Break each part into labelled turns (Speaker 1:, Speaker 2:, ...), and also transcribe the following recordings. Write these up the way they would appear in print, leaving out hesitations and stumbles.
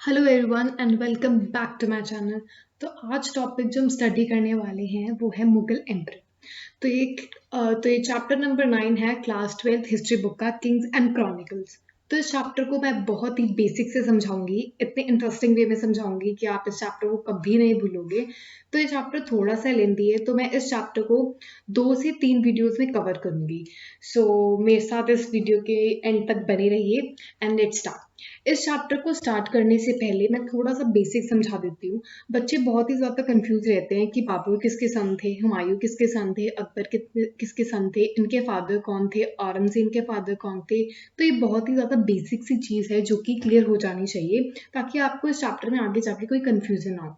Speaker 1: Hello everyone and welcome back to my channel. तो आज topic जो हम स्टडी करने वाले हैं वो है मुगल एम्पर। तो ये चैप्टर नंबर 9 है क्लास 12th हिस्ट्री बुक का किंग्स एंड क्रॉनिकल्स। तो इस चैप्टर को मैं बहुत ही बेसिक से समझाऊंगी, इतने इंटरेस्टिंग वे में समझाऊंगी कि आप इस चैप्टर को कभी नहीं भूलोगे। तो ये चैप्टर थोड़ा सा लेंदी है, तो मैं इस चैप्टर को 2 से 3 वीडियोस में कवर करूंगी। सो मेरे साथ इस वीडियो के एंड तक बने रहिए एंड लेट्स स्टार्ट। इस चैप्टर को स्टार्ट करने से पहले मैं थोड़ा सा बेसिक समझा देती हूँ। बच्चे बहुत ही ज़्यादा कंफ्यूज रहते हैं कि बाबर किसके सन थे, हुमायूं किसके सन थे, अकबर किसके सन थे, इनके फादर कौन थे, औरंगजेब के फादर कौन थे। तो ये बहुत ही ज़्यादा बेसिक सी चीज़ है जो कि क्लियर हो जानी चाहिए ताकि आपको इस चैप्टर में आगे जाके कोई कंफ्यूजन ना हो।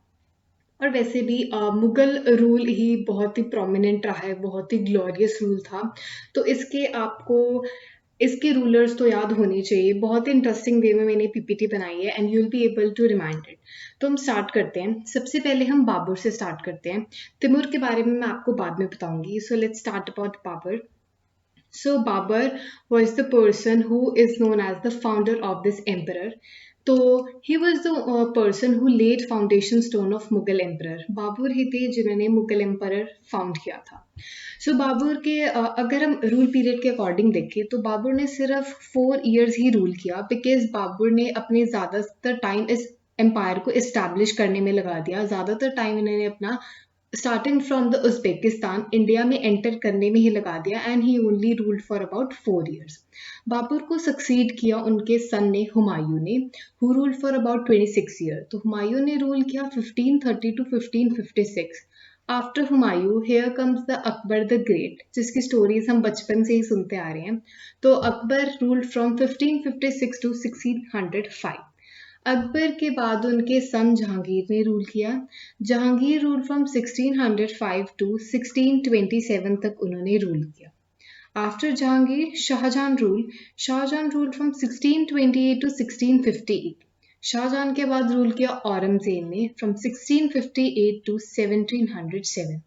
Speaker 1: और वैसे भी मुगल रूल ही बहुत ही प्रोमिनेंट रहा है, बहुत ही ग्लोरियस रूल था। तो इसके रूलर्स तो याद होने चाहिए। बहुत ही इंटरेस्टिंग वे में मैंने पीपीटी बनाई है and you will be able to remind it. तो हम स्टार्ट करते हैं। सबसे पहले हम बाबर से स्टार्ट करते हैं। तिमूर के बारे में मैं आपको बाद में बताऊंगी। So let's start about Babur. So Babur was the person who is known as the founder of this emperor. तो he was the person who laid foundation stone of Mughal emperor. Babur ही थे जिन्होंने मुगल emperor फाउंड किया था। सो बाबर के अगर हम रूल पीरियड के अकॉर्डिंग देखें तो बाबर ने सिर्फ 4 years ही रूल किया, बिकॉज बाबर ने अपने ज़्यादातर टाइम इस एम्पायर को इस्टेब्लिश करने में लगा दिया। ज़्यादातर टाइम इन्होंने अपना starting from the Uzbekistan India में एंटर करने में ही लगा दिया and he only ruled for about 4 years। Babur को सक्सीड किया उनके सन ने, हुमायूं ने, who ruled for about 26 years। तो हुमायूं ने रूल किया 1530 to 1556। After Humayun here comes the Akbar the great, जिसकी स्टोरीज हम बचपन से ही सुनते आ रहे हैं। तो Akbar ruled from 1556 to 1605। Akbar के बाद उनके सन जहांगीर ने रूल किया। जहांगीर रूल फ्रॉम 1605 टू 1627 तक उन्होंने रूल किया। After Jahangir Shah Jahan rule from 1628 to 1658। Shah Jahan के बाद रूल किया औरंगजेब ने from 1658 to 1707।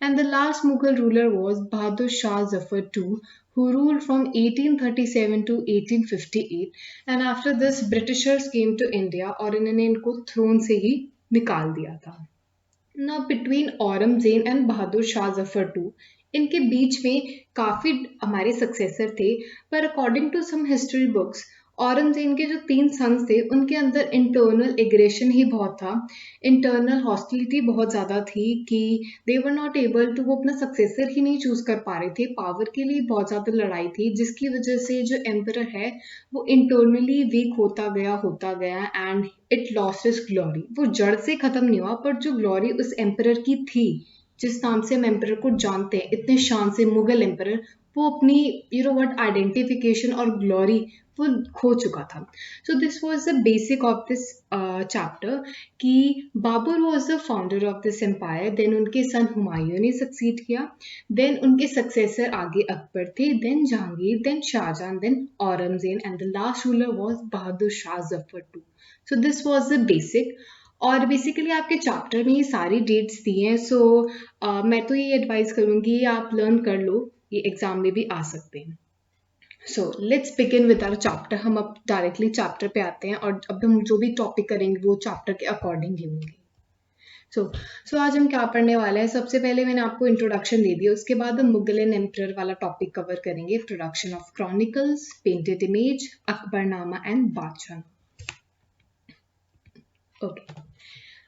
Speaker 1: And the last Mughal ruler was Bahadur Shah Zafar two, who ruled from 1837 to 1858। and after this Britishers came to India और इन्होंने इनको थ्रोन से ही निकाल दिया था। Now between Aurangzeb and Bahadur Shah Zafar two, इनके बीच में काफी हमारे सक्सेसर थे, पर according to some history books Aurangzeb के जो 3 सन्स थे उनके अंदर इंटरनल एग्रेशन ही बहुत था। इंटरनल हॉस्टिलिटी बहुत ज़्यादा थी कि दे वर नॉट एबल टू, वो अपना सक्सेसर ही नहीं चूज कर पा रहे थे। पावर के लिए बहुत ज़्यादा लड़ाई थी, जिसकी वजह से जो एम्परर है वो इंटरनली वीक होता गया and it lost its glory. वो जड़ से खत्म नहीं हुआ, पर जो ग्लोरी उस एम्परर की थी, जिस नाम से हम एम्परर को जानते हैं इतने शान से, मुगल एम्परर, वो अपनी व्हाट आइडेंटिफिकेशन और ग्लोरी वो खो चुका था। So this was the basic of this chapter कि Babur was the founder of this empire, then उनके सन हुमायूं ने सक्सीड किया, देन उनके सक्सेसर आगे अकबर थे, then Jahangir, then Shah Jahan, then Aurangzeb and the last ruler was Bahadur Shah Zafar two. So this was the basic. और basically आपके chapter में ये सारी डेट्स दी हैं। सो मैं तो ये एडवाइस करूँगी आप लर्न कर लो, ये एग्जाम में भी आ सकते हैं। So let's begin with our chapter. हम अब डायरेक्टली चैप्टर पे आते हैं और अब हम जो भी टॉपिक करेंगे वो चैप्टर के अकॉर्डिंग ही होंगे। सो आज हम क्या पढ़ने वाले हैं? सबसे पहले मैंने आपको इंट्रोडक्शन दे दिया, उसके बाद हम मुगल एंड एम्परर वाला टॉपिक कवर करेंगे। Introduction of chronicles, painted image, Akbarnama and बादशाह। ओके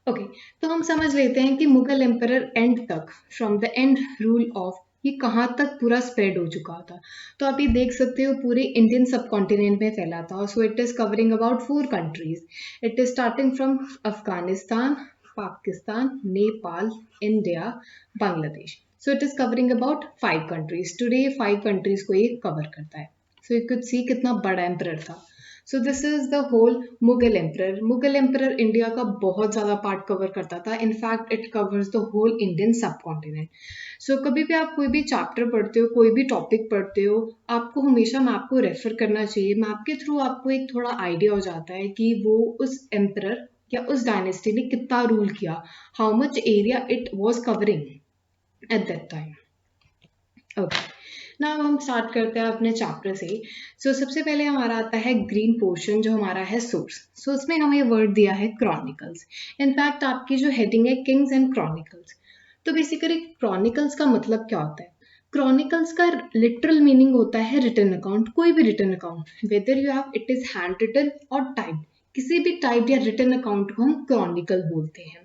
Speaker 1: ओके, तो हम समझ लेते हैं कि मुगल एम्परर एंड तक, from the end rule of, ये कहाँ तक पूरा स्प्रेड हो चुका था। तो आप ये देख सकते हो पूरे इंडियन सब कॉन्टिनेंट में फैला था। So it is covering about 4 countries. It is starting from Afghanistan, Pakistan, Nepal, India, Bangladesh. So it is covering about 5 countries. Today 5 countries को ये कवर करता है। सो यू कुड सी कितना बड़ा एम्परर था। So this is the whole Mughal emperor. Mughal emperor India का बहुत ज़्यादा पार्ट कवर करता था। In fact it covers the whole Indian subcontinent. सो कभी भी आप कोई भी चैप्टर पढ़ते हो, कोई भी टॉपिक पढ़ते हो, आपको हमेशा मैप को रेफर करना चाहिए। मैप के थ्रू आपको एक थोड़ा आइडिया हो जाता है कि वो उस एम्परर या उस डायनेस्टी ने कितना रूल किया, how much area it was covering at that time. Okay, ना अब हम स्टार्ट करते हैं अपने चैप्टर से। सबसे पहले हमारा आता है ग्रीन पोर्शन जो हमारा है सोर्स। उसमें हमें वर्ड दिया है क्रॉनिकल्स। इनफैक्ट आपकी जो हेडिंग है किंग्स एंड क्रॉनिकल्स। तो बेसिकली क्रॉनिकल्स का मतलब क्या होता है? क्रॉनिकल्स का लिटरल मीनिंग होता है रिटन अकाउंट, कोई भी written account, whether you have it is hand written और टाइप, किसी भी टाइप या रिटन अकाउंट को हम क्रॉनिकल बोलते हैं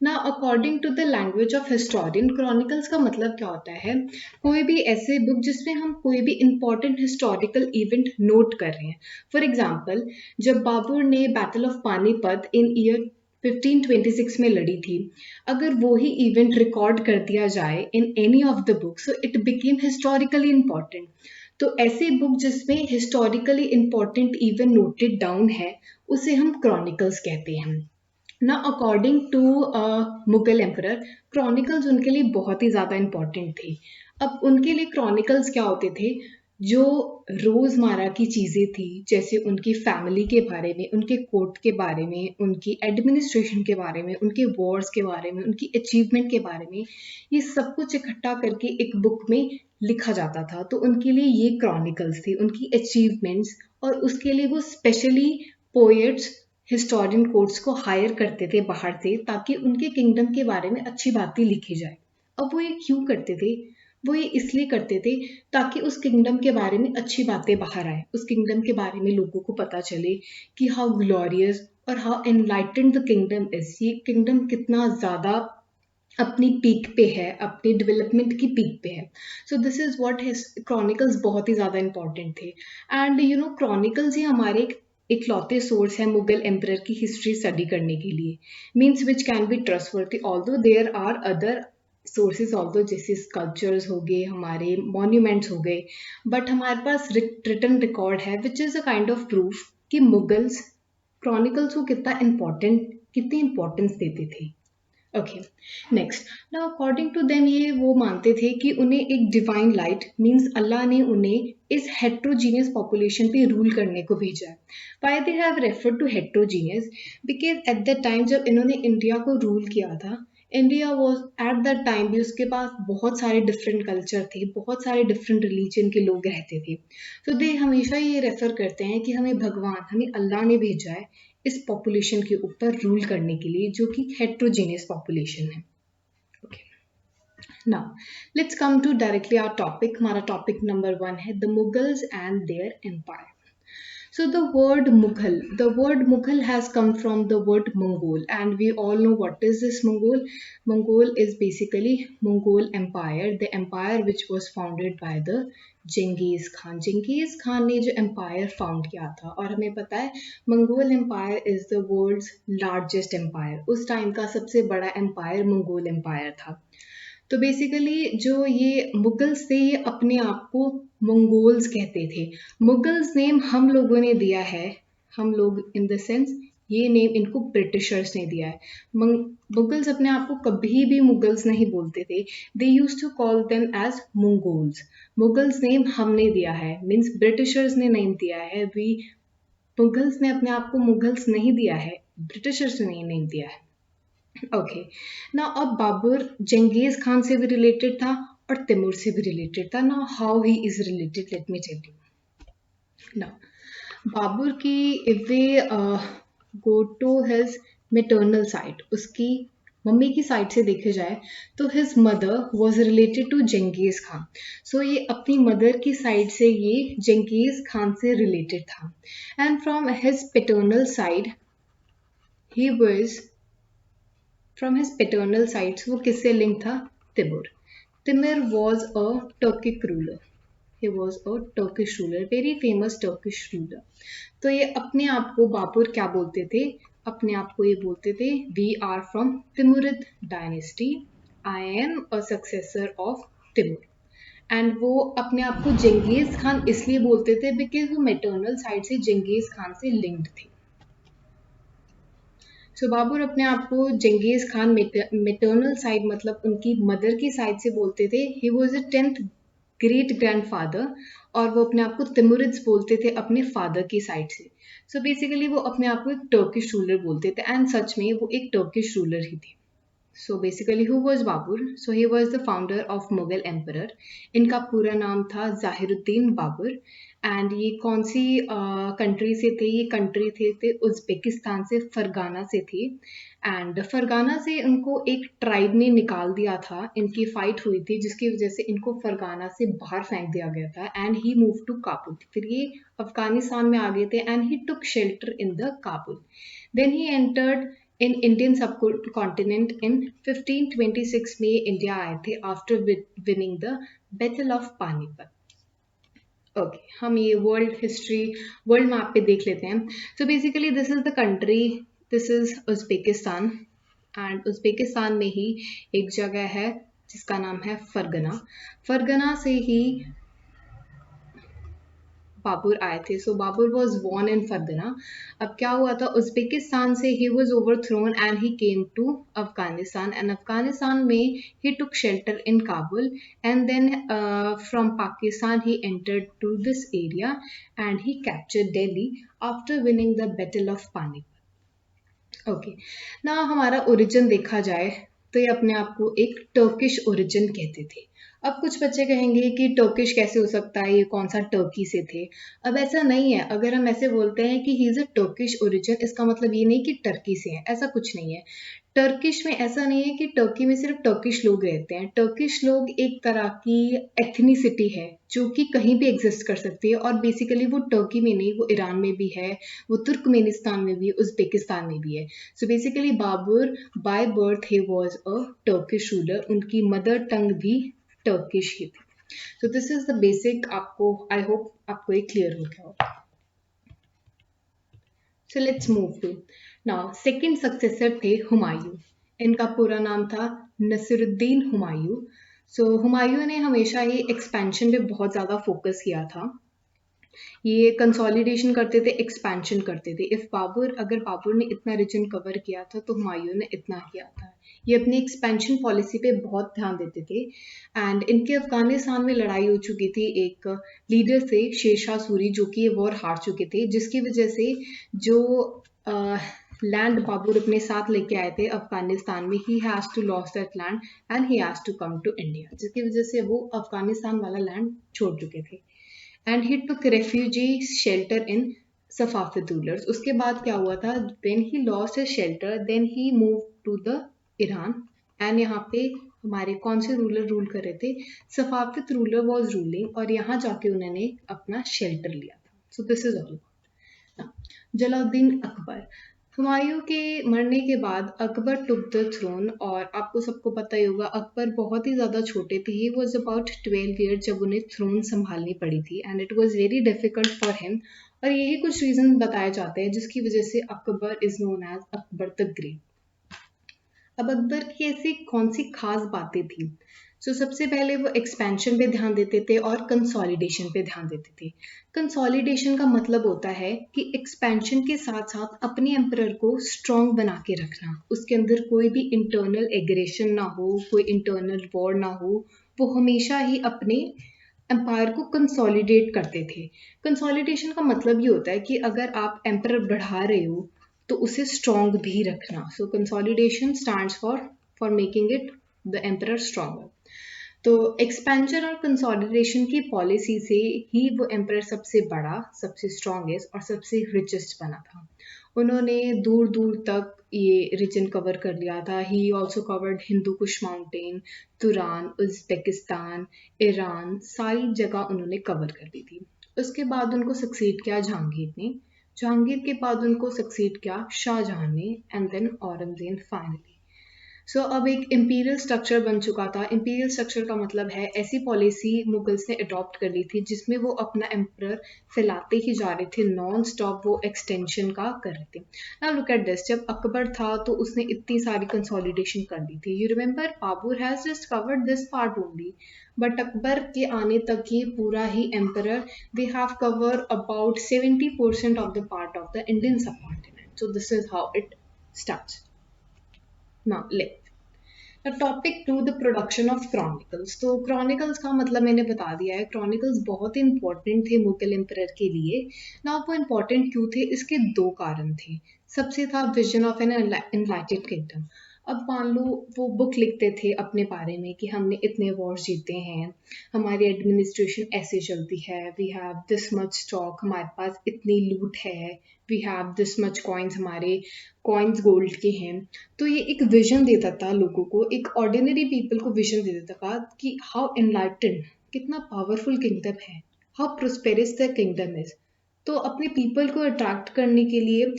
Speaker 1: ना। According to the language of historian, chronicles का मतलब क्या होता है? कोई भी ऐसे बुक जिसमें हम कोई भी इंपॉर्टेंट हिस्टोरिकल इवेंट नोट कर रहे हैं। फॉर एग्जाम्पल, जब बाबर ने battle of Panipat in year 1526 में लड़ी थी, अगर वो ही इवेंट रिकॉर्ड कर दिया जाए in any of the book, so it became historically important. तो ऐसे बुक जिसमें historically important event noted down है उसे हम क्रॉनिकल्स कहते हैं ना। According to Mughal emperor, chronicles उनके लिए बहुत ही ज़्यादा इम्पॉर्टेंट थे। अब उनके लिए क्रॉनिकल्स क्या होते थे? जो रोज़मर्रा की चीज़ें थी, जैसे उनकी फैमिली के बारे में, उनके कोर्ट के बारे में, उनकी एडमिनिस्ट्रेशन के बारे में, उनके वॉर्स के बारे में, उनकी अचीवमेंट के बारे में, ये सब कुछ इकट्ठा करके एक बुक में लिखा जाता था। तो उनके लिए ये क्रॉनिकल्स थी, उनकी अचीवमेंट्स, और उसके लिए वो स्पेशली पोएट्स, हिस्टोरियन कोर्ट्स को हायर करते थे बाहर से, ताकि उनके किंगडम के बारे में अच्छी बातें लिखी जाए। अब वो ये क्यों करते थे? वो ये इसलिए करते थे ताकि उस किंगडम के बारे में अच्छी बातें बाहर आए, उस किंगडम के बारे में लोगों को पता चले कि हाउ ग्लोरियस और how enlightened the kingdom is. ये किंगडम कितना ज़्यादा अपनी पीक पे है, अपनी डेवलपमेंट की पीक पे है। सो दिस इज व्हाट क्रॉनिकल्स बहुत ही ज़्यादा इंपॉर्टेंट थे। एंड क्रॉनिकल्स ही हमारे एक इकलौते सोर्स है मुगल एम्परर की हिस्ट्री स्टडी करने के लिए, means which can be trustworthy. Although there are other sources although, जैसे स्कल्पचर्स हो गए, हमारे मॉन्यूमेंट्स हो गए, बट हमारे पास रिटन रिकॉर्ड है which is a kind of proof कि मुगल्स क्रॉनिकल्स को कितनी इंपॉर्टेंस देते थे। Okay, next. Now according to them, ये वो मानते थे कि उन्हें एक डिवाइन लाइट, मीन्स अल्लाह ने उन्हें इस हेट्रोजीनियस पॉपुलेशन पे रूल करने को भेजा है। Why they have refer to heterogeneous? Because at the time जब इन्होंने इंडिया को रूल किया था, India was at the time भी उसके पास बहुत सारे डिफरेंट कल्चर थे, बहुत सारे डिफरेंट रिलीजन के लोग रहते थे। तो दे हमेशा ये रेफर करते हैं कि हमें भगवान, हमें अल्लाह ने भेजा है इस पॉपुलेशन के ऊपर रूल करने के लिए, जो कि हेट्रोजेनियस पॉपुलेशन है। Okay, now let's come to directly our topic. हमारा टॉपिक नंबर 1 है the Mughals and their empire. So the word Mughal has come from the word Mongol, and we all know what is this Mongol. Mongol is basically Mongol Empire, the empire which was founded by the Genghis Khan. Genghis Khan ने जो empire found किया था, और हमें पता है Mongol Empire is the world's largest empire. उस time का सबसे बड़ा empire Mongol Empire था। तो बेसिकली जो ये मुगल्स थे, ये अपने आप को मंगोल्स कहते थे। मुगल्स नेम हम लोगों ने दिया है, हम लोग इन द सेंस ये नेम इनको ब्रिटिशर्स ने दिया है। मुगल्स अपने आप को कभी भी मुगल्स नहीं बोलते थे, they use to call them as Mongols. Mughals name हमने दिया है, मीन्स ब्रिटिशर्स ने नेम दिया है। वी मुगल्स ने अपने आप को मुगल्स नहीं दिया है, ब्रिटिशर्स ने नेम दिया है। ओके, ना अब बाबर जंगीज खान से भी रिलेटेड था और तैमूर से भी रिलेटेड था। ना how he is related, let me tell you. ना बाबर की, if we go to his maternal side, उसकी मम्मी की साइड से देखे जाए तो his mother was related to Genghis Khan. So ये अपनी मदर की साइड से ये जंगीज खान से रिलेटेड था। And from his paternal side he was, from his paternal sides वो किससे लिंक था? Timur. Timur was a Turkic ruler, he was a Turkish ruler, very famous Turkish ruler. तो ये अपने आप को बाबर क्या बोलते थे? अपने आप को ये बोलते थे, we are from Timurid dynasty, I am a successor of Timur. And वो अपने आप को जंगीज खान इसलिए बोलते थे बिकॉज वो मेटर्नल साइड से जंगीज खान से लिंक्ड थे। सो बाबर अपने आप को जंगीज खान मेटर्नल साइड, मतलब उनकी मदर की साइड से बोलते थे। He was a 10th great grandfather, और वो अपने आप को तिमुरिद्स बोलते थे अपने फादर की साइड से। बेसिकली वो अपने आप को एक टर्किश रूलर बोलते थे, एंड सच में वो एक टर्किश रूलर ही थे। So basically, who was Babur? So he was the founder of Mughal Emperor. इनका पूरा नाम था ज़ाहिरुद्दीन बाबर. एंड ये कौन सी कंट्री से थे? ये कंट्री थे उज़्बेकिस्तान से, फरगाना से थी. एंड फरगाना से उनको एक ट्राइब ने निकाल दिया था. इनकी फाइट हुई थी जिसकी वजह से इनको फरगाना से बाहर फेंक दिया गया था. And he move to Kabul. फिर ये अफगानिस्तान में आ गए थे and he took shelter in the Kabul. Then he entered in Indian subcontinent in 1526 में इंडिया आए थे after winning the battle of Panipat. Okay, हम ये वर्ल्ड मैप पे देख लेते हैं. So basically this is the country, this is Uzbekistan. And Uzbekistan में ही एक जगह है जिसका नाम है फरगना. फरगना से ही बाबर आए थे. So Babur was born in Fergana. अब क्या हुआ था, उज़्बेकिस्तान से he was overthrown and he came to Afghanistan. And Afghanistan में he took shelter in Kabul. And then from Pakistan he entered to this area and he captured Delhi after winning the battle of Panipat. Okay, ना हमारा origin देखा जाए तो ये अपने आप को एक टर्किश ओरिजिन कहते थे. अब कुछ बच्चे कहेंगे कि टर्किश कैसे हो सकता है, ये कौन सा टर्की से थे. अब ऐसा नहीं है. अगर हम ऐसे बोलते हैं कि he is a Turkish origin, इसका मतलब ये नहीं कि टर्की से है, ऐसा कुछ नहीं है. टर्किश में ऐसा नहीं है कि टर्की में सिर्फ टर्किश लोग रहते हैं. टर्किश लोग एक तरह की एथनिसिटी है जो कि कहीं भी एग्जिस्ट कर सकती है. और बेसिकली वो टर्की में नहीं, वो ईरान में भी है, वो तुर्कमेनिस्तान में भी है, उज़्बेकिस्तान में भी है. So basically Babur by birth he was a Turkish ruler. उनकी मदर टंग भी टर्किश ही थी. So this is the basic. आपको आई होप आपको ये क्लियर हो गया हो. So let's move to now. Second successor थे हुमायूं. इनका पूरा नाम था नसीरुद्दीन हुमायूं. सो हुमायूं ने हमेशा ही एक्सपेंशन पे बहुत ज़्यादा फोकस किया था. ये कंसोलिडेशन करते थे, एक्सपेंशन करते थे. अगर बाबर ने इतना रीजन कवर किया था तो हुमायूं ने इतना किया था. ये अपनी एक्सपेंशन पॉलिसी पे बहुत ध्यान देते थे. एंड इनके अफगानिस्तान में लड़ाई हो चुकी थी. एक लीडर थे शेरशाह सूरी जो कि ये वॉर हार चुके थे, जिसकी वजह से जो लैंड बाबर अपने साथ लेके आए थे अफगानिस्तान में, he has to loss that land and he has to come to India, जिसकी वजह से वो अफगानिस्तान वाला लैंड छोड़ चुके थे. And he took refugee shelter in Safavid rulers. उसके बाद क्या हुआ था, when he lost his shelter then he move to the Iran. एंड यहाँ पे हमारे कौन से रूलर रूल कर रहे थे, सफाफिद रूलर वॉज रूलिंग, और यहाँ जाके उन्होंने अपना शेल्टर लिया था. So this is all. Jalaluddin Akbar. Humayun के मरने के बाद अकबर टुक द थ्रोन. और आपको सबको पता ही होगा अकबर बहुत ही ज़्यादा छोटे थे. ही वॉज अबाउट 12 ईयर जब उन्हें थ्रोन संभालनी पड़ी थी. And it was very difficult for him. और यही कुछ रीजन बताए जाते हैं जिसकी वजह से Akbar is known as Akbar the great. अब अकबर की ऐसी कौन सी खास बातें थी. सो सबसे पहले वो एक्सपेंशन पे ध्यान देते थे और कंसोलिडेशन पे ध्यान देते थे. कंसोलिडेशन का मतलब होता है कि एक्सपेंशन के साथ साथ अपने एम्परर को स्ट्रॉन्ग बना के रखना. उसके अंदर कोई भी इंटरनल एग्रेशन ना हो, कोई इंटरनल वॉर ना हो. वो हमेशा ही अपने एम्पायर को कंसोलिडेट करते थे. कंसोलिडेशन का मतलब ये होता है कि अगर आप एम्परर बढ़ा रहे हो तो उसे स्ट्रॉन्ग भी रखना. So consolidation stands for making it the emperor stronger. तो एक्सपेंशन और कंसोलिडेशन की पॉलिसी से ही वो एम्परर सबसे बड़ा, सबसे स्ट्रॉन्गेस्ट और सबसे रिचेस्ट बना था. उन्होंने दूर दूर तक ये रीजन कवर कर लिया था. He also covered Hindu Kush mountain, तुरान, Uzbekistan, Iran, सारी जगह उन्होंने कवर कर ली थी. उसके बाद उनको सक्सीड किया जहांगीर ने. जहांगीर के बाद उनको सक्सीड किया शाहजहां ने. And then Aurangzeb finally. So अब एक इम्पीरियल स्ट्रक्चर बन चुका था. इम्पीरियल स्ट्रक्चर का मतलब है ऐसी पॉलिसी मुगल्स ने अडॉप्ट कर ली थी जिसमें वो अपना एम्परर फैलाते ही जा रहे थे, नॉन स्टॉप वो एक्सटेंशन का कर रहे थे. Now look at this. जब अकबर था तो उसने इतनी सारी कंसोलिडेशन कर ली थी. You remember Babur has just covered this part only, but Akbar के आने तक ही पूरा ही emperor they have cover about 70% of the part of the Indian subcontinent. So this is how it starts. Now, the topic 2, the production of chronicles. तो chronicles का मतलब मैंने बता दिया है. chronicles बहुत ही important थे मुगल एम्परर के लिए. ना वो important क्यों थे, इसके दो कारण थे. सबसे था vision of an enlightened kingdom. अब मान लो वो बुक लिखते थे अपने बारे में कि हमने इतने वॉर्स जीते हैं, हमारी एडमिनिस्ट्रेशन ऐसे चलती है, we have this much stock, हमारे पास इतनी लूट है, we have this much coins, हमारे कॉइन्स गोल्ड के हैं। तो ये एक विजन देता था लोगों को, एक ऑर्डिनरी पीपल को विजन दे देता था कि हाउ एनलाइटेंड, कितना पावरफुल किंगडम है, how prosperous the kingdom is. तो अपने पीपल को अट्रैक्ट करने के लिए,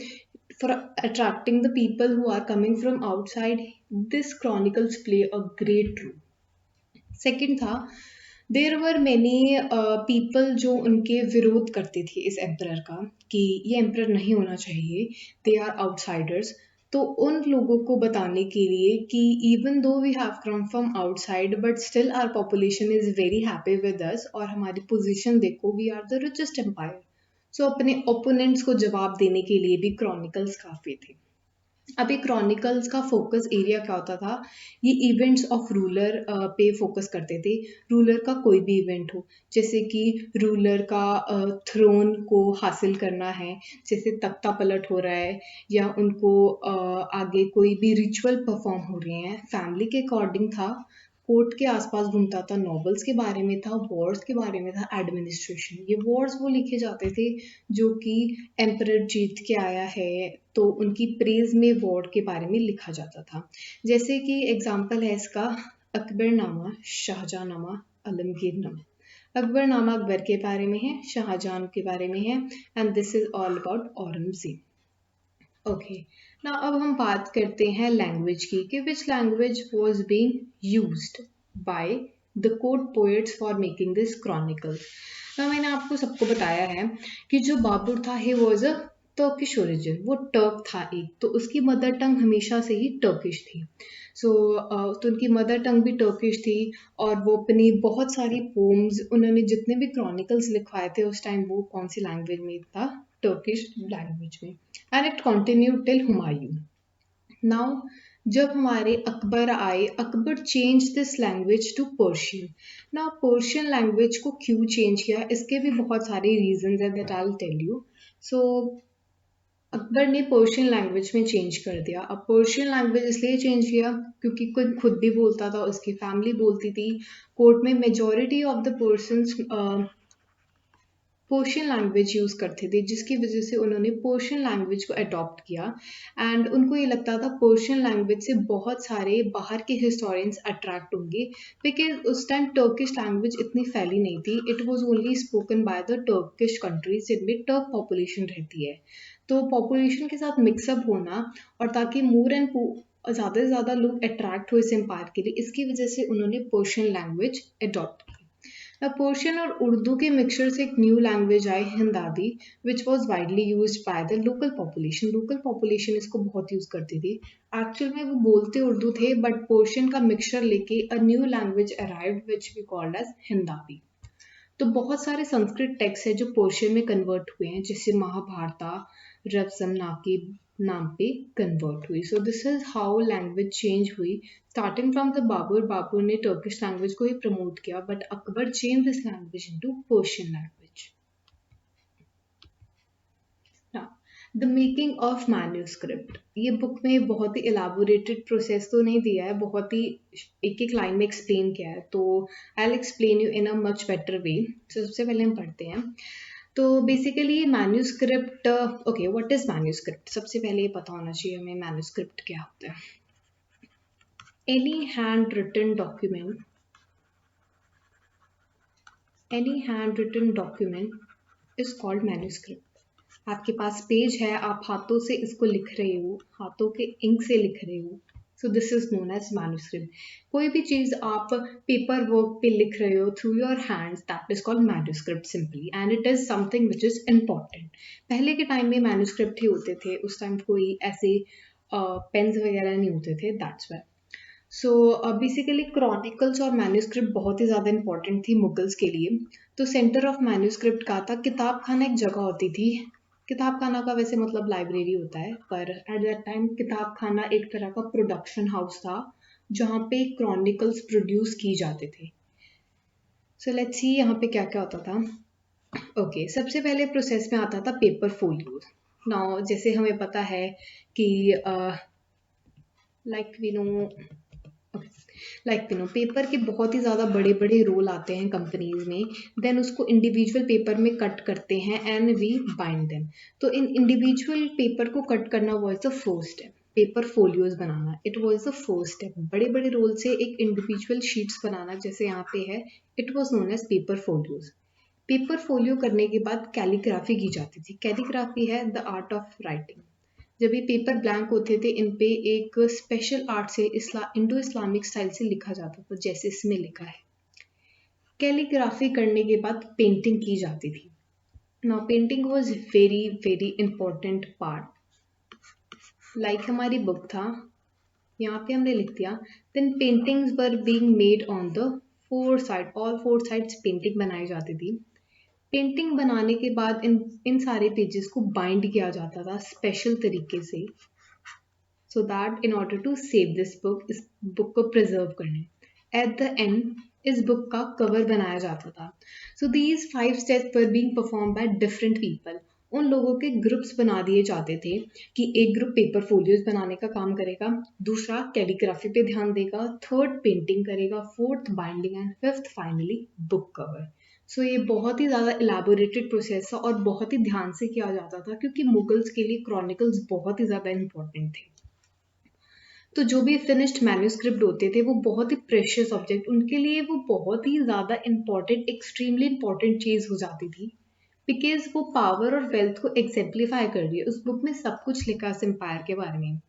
Speaker 1: for attracting the people who are coming from outside, this chronicles play a great role. Second था, देर वर मैनी पीपल जो उनके विरोध करते थे इस एम्परर का कि ये एम्परर नहीं होना चाहिए, दे आर आउटसाइडर्स। तो उन लोगों को बताने के लिए कि even though we have come from outside but still our population is very happy with us, और हमारी पोजीशन देखो, we are the richest empire. So अपने ओपोनेंट्स को जवाब देने के लिए भी क्रॉनिकल्स काफ़ी थे। अभी क्रॉनिकल्स का फोकस एरिया क्या होता था, ये इवेंट्स ऑफ रूलर पे फोकस करते थे। रूलर का कोई भी इवेंट हो, जैसे कि रूलर का थ्रोन को हासिल करना है, जैसे तख्ता पलट हो रहा है, या उनको आगे कोई भी रिचुअल परफॉर्म हो रहे हैं, फैमिली के अकॉर्डिंग था। कोर्ट के आसपास घूमता था, नॉवेल्स के बारे में था, वॉर्स के बारे में था, एडमिनिस्ट्रेशन, ये वॉर्स वो लिखे जाते थे जो कि एम्परर जीत के आया है, तो उनकी प्रेज में वॉर के बारे में लिखा जाता था। जैसे कि एग्जाम्पल है इसका अकबरनामा, शाहजहांनामा, आलमगीरनामा। अकबरनामा अकबर के बारे में है, शाहजहां के बारे में है, and this is all about Aurangzeb. Okay, ना अब हम बात करते हैं लैंग्वेज की, कि which language was being used by the court poets for making this Chronicle. ना मैंने आपको सबको बताया है कि जो बाबर था, he was a Turkish origin, वो टर्क था एक, तो उसकी मदर टंग हमेशा से ही टर्किश थी। तो उनकी मदर टंग भी टर्किश थी, और वो अपनी बहुत सारी पोम्स, उन्होंने जितने भी क्रॉनिकल्स लिखवाए थे उस टाइम, वो कौन सी लैंग्वेज में था, टर्किश लैंग्वेज में, and it continue till Humayun. Now जब हमारे अकबर आए, Akbar change this language to Persian. Now Persian language को क्यों चेंज किया, इसके भी बहुत सारे रीजंस हैं that I will tell you. So Akbar ने पर्शियन लैंग्वेज में चेंज कर दिया। अब पर्शियन लैंग्वेज इसलिए चेंज किया क्योंकि कोई खुद भी बोलता था, उसकी फैमिली बोलती थी, कोर्ट में majority of the persons Persian language use करते थे, जिसकी वजह से उन्होंने पर्शियन लैंग्वेज को अडॉप्ट किया। एंड उनको ये लगता था पर्शियन लैंग्वेज से बहुत सारे बाहर के हिस्टोरियंस अट्रैक्ट होंगे, बिकॉज उस टाइम टर्किश लैंग्वेज इतनी फैली नहीं थी, it was only spoken by the Turkish countries जिनमें टर्क पॉपुलेशन रहती है। तो पॉपुलेशन के साथ मिक्सअप होना, और ताकि मोर एंड ज़्यादा से ज़्यादा लोग अट्रैक्ट हो इस एम्पायर के लिए, इसकी वजह से उन्होंने पर्शियन लैंग्वेज अडॉप्ट की। पर्शियन और उर्दू के मिक्सचर से एक न्यू लैंग्वेज आई, Hindavi, which was widely use by the local population. Local population इसको बहुत यूज करती थी। एक्चुअल में वो बोलते उर्दू थे, बट पर्शियन का मिक्सचर लेके a new language arrived which we called as Hindavi. तो बहुत सारे संस्कृत टेक्स्ट है जो पर्शियन में कन्वर्ट हुए हैं, जैसे महाभारता रवसमना के नाम पे कन्वर्ट हुई। So this is how language change हुई, starting from the Babur. Babur ने टर्किश लैंग्वेज को ही प्रमोट किया, but Akbar change this language into Persian language. The making of manuscript, ये बुक में बहुत ही एलाबोरेटेड प्रोसेस तो नहीं दिया है, बहुत ही एक एक लाइन में एक्सप्लेन किया है, तो I will explain you in a much better way. सबसे पहले हम पढ़ते हैं। तो basically manuscript, okay, what is manuscript, सबसे पहले ये पता होना चाहिए हमें मैन्यूस्क्रिप्ट क्या होता है। Any hand written document, any hand written document is called manuscript. आपके पास पेज है, आप हाथों से इसको लिख रहे हो, हाथों के इंक से लिख रहे हो, so this is known as manuscript. कोई भी चीज आप पेपर वर्क पे लिख रहे हो through your hands, that is called manuscript simply, and it is something which is important. पहले के टाइम में मैन्यूस्क्रिप्ट ही होते थे, उस टाइम कोई ऐसे पेन्स वगैरह नहीं होते थे, that's why. So basically chronicles और मैन्यूस्क्रिप्ट बहुत ही ज़्यादा इंपॉर्टेंट थी मुगल्स के लिए। तो सेंटर ऑफ मैन्यूस्क्रिप्ट का था किताब खाना, एक जगह होती थी। किताब खाना का वैसे मतलब लाइब्रेरी होता है, पर एट दैट टाइम किताब खाना एक तरह का प्रोडक्शन हाउस था जहाँ पे क्रॉनिकल्स प्रोड्यूस की जाते थे। सो लेट्स सी यहाँ पे क्या क्या होता था। ओके, सबसे पहले प्रोसेस में आता था पेपर फोलियोज। नाउ जैसे हमें पता है कि लाइक वी नो पेपर के बहुत ही ज़्यादा बड़े बड़े रोल आते हैं कंपनीज में, देन उसको इंडिविजुअल पेपर में कट करते हैं एंड वी बाइंड देम। तो इन इंडिविजुअल पेपर को कट करना was the first step, paper folios बनाना, it was the first step. बड़े बड़े रोल से एक इंडिविजुअल शीट्स बनाना, जैसे यहाँ पे है, it was known as paper folios. Paper folio करने के बाद कैलीग्राफी की जाती थी। कैलीग्राफी है द आर्ट ऑफ राइटिंग। जब ये पेपर ब्लैंक होते थे, इन पे एक स्पेशल आर्ट से इंडो इस्लामिक स्टाइल से लिखा जाता था, जैसे इसमें लिखा है। कैलीग्राफी करने के बाद पेंटिंग की जाती थी। Now painting was very very important part. Like हमारी बुक था, यहाँ पे हमने लिख दिया, then paintings were being made on the four side, all four sides painting बनाई जाती थी। पेंटिंग बनाने के बाद इन सारे पेजेस को बाइंड किया जाता था स्पेशल तरीके से, so that in order to save this book, इस बुक को प्रिजर्व करने। एट द एंड इस बुक का कवर बनाया जाता था। So these 5 steps were being performed by different people. उन लोगों के ग्रुप्स बना दिए जाते थे कि एक ग्रुप पेपर फोलियोज बनाने का काम करेगा, दूसरा कैलीग्राफी पे ध्यान देगा, थर्ड पेंटिंग करेगा, fourth binding and fifth finally book cover. So ये बहुत ही ज़्यादा इलाबोरेटेड प्रोसेस था और बहुत ही ध्यान से किया जाता था, क्योंकि मुगल्स के लिए क्रॉनिकल्स बहुत ही ज़्यादा इंपॉर्टेंट थे। तो जो भी फिनिश्ड मैन्यूस्क्रिप्ट होते थे वो बहुत ही प्रेशियस ऑब्जेक्ट, उनके लिए वो बहुत ही ज़्यादा इंपॉर्टेंट, एक्सट्रीमली इंपॉर्टेंट चीज़ हो जाती थी, बिकॉज वो पावर और वेल्थ को एग्जेम्पलीफाई कर रही है। उस बुक में सब कुछ लिखा है एम्पायर के बारे में।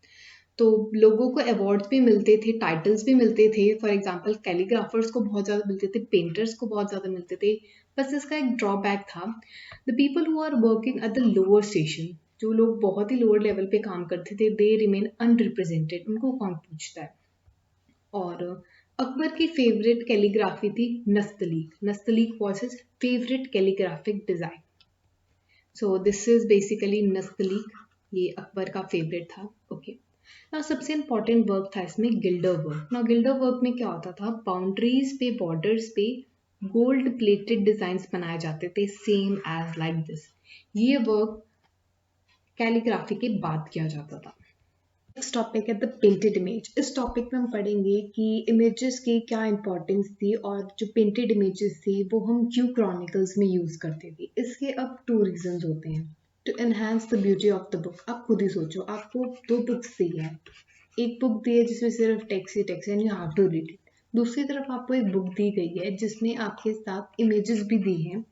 Speaker 1: तो लोगों को अवार्ड्स भी मिलते थे, टाइटल्स भी मिलते थे। फॉर एग्जांपल कैलीग्राफर्स को बहुत ज़्यादा मिलते थे, पेंटर्स को बहुत ज़्यादा मिलते थे। बस इसका एक ड्रॉबैक था, the people who are working at the lower station, जो लोग बहुत ही लोअर लेवल पे काम करते थे, दे रिमेन अनरिप्रेजेंटेड, उनको कौन पूछता है। और अकबर की फेवरेट कैलीग्राफी थी Nastaliq. Nastaliq was his favourite calligraphic design. So this is basically Nastaliq, ये अकबर का फेवरेट था। ओके, ना सबसे इंपॉर्टेंट वर्क था इसमें गिल्डर वर्क। ना गिल्डर वर्क में क्या होता था, बाउंड्रीज पे, बॉर्डर्स पे गोल्ड प्लेटेड डिजाइन्स बनाए जाते थे, सेम एज लाइक दिस। ये वर्क कैलीग्राफी के बाद किया जाता था। नेक्स्ट टॉपिक है द पेंटेड इमेज। इस टॉपिक में हम पढ़ेंगे कि इमेजेस की क्या इंपॉर्टेंस थी और जो पेंटेड इमेजेस थी वो हम क्यों क्रॉनिकल्स में यूज करते थे। इसके अब 2 रीजंस होते हैं to enhance the beauty of the book. आप खुद ही सोचो, आपको 2 बुक्स दी है, एक बुक दी है जिसमें सिर्फ टेक्स्ट ही टेक्स्ट है and you have to read it. दूसरी तरफ आपको एक बुक दी गई है जिसमें आपके साथ इमेजेस भी दी हैं।